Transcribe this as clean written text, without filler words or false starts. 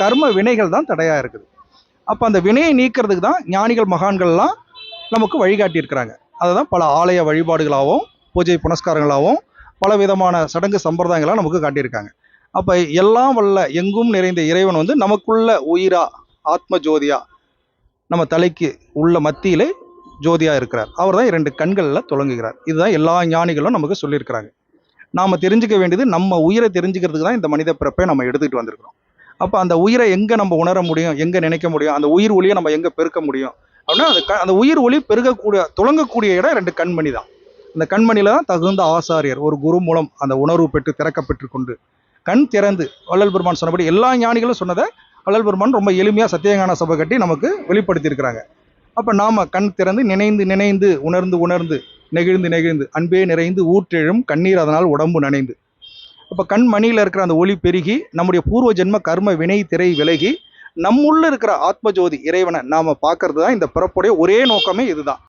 கர்ம வினைகள் தான் தடையாக இருக்குது. அப்போ அந்த வினையை நீக்கிறதுக்கு தான் ஞானிகள் மகான்கள்லாம் நமக்கு வழிகாட்டி இருக்கிறாங்க. அதை தான் பல ஆலய வழிபாடுகளாகவும் பூஜை புனஸ்காரங்களாகவும் பல விதமான சடங்கு சம்பிரதாயங்களாக நமக்கு காட்டியிருக்காங்க. அப்போ எல்லாம் வல்ல எங்கும் நிறைந்த இறைவன் வந்து நமக்குள்ள உயிரா ஆத்ம ஜோதியா நம்ம தலைக்கு உள்ள மத்தியிலே ஜோதியா இருக்கிறார். அவர் தான் 2 கண்களில் துலங்குகிறார். இதுதான் எல்லா ஞானிகளும் நமக்கு சொல்லியிருக்கிறாங்க. நாம் தெரிஞ்சுக்க வேண்டியது நம்ம உயிரை தெரிஞ்சுக்கிறதுக்கு தான் இந்த மனித பிறப்பை நம்ம எடுத்துக்கிட்டு வந்திருக்கிறோம். அப்போ அந்த உயிரை எங்கே நம்ம உணர முடியும், எங்கே நினைக்க முடியும், அந்த உயிர் ஒளியை நம்ம எங்கே பெருக்க முடியும் அப்படின்னா அந்த உயிர் ஒளி பெருகக்கூடிய துளங்கக்கூடிய இடம் 2 கண்மணி தான். அந்த கண்மணியில் தான் தகுந்த ஆசாரியர் ஒரு குரு மூலம் அந்த உணர்வு பெற்று திறக்கப்பெற்று கொண்டு கண் திறந்து வள்ளல் பெருமான் சொன்னபடி எல்லா ஞானிகளும் சொன்னதை வள்ளல் பெருமான் ரொம்ப எளிமையாக சத்தியஞான சபை கட்டி நமக்கு வெளிப்படுத்தியிருக்கிறாங்க. அப்போ நாம் கண் திறந்து நினைந்து நினைந்து உணர்ந்து உணர்ந்து நெகிழ்ந்து நெகிழ்ந்து அன்பே நிறைந்து ஊற்றெழும் கண்ணீர் அதனால் உடம்பு நனைந்து. அப்போ கண்மணியில் இருக்கிற அந்த ஒளி பெருகி நம்முடைய பூர்வ ஜென்ம கர்ம வினை திரை விலகி நம்முள்ள இருக்கிற ஆத்மஜோதி இறைவனை நாம் பார்க்கறது தான் இந்த பிறப்புடைய ஒரே நோக்கமே இதுதான்.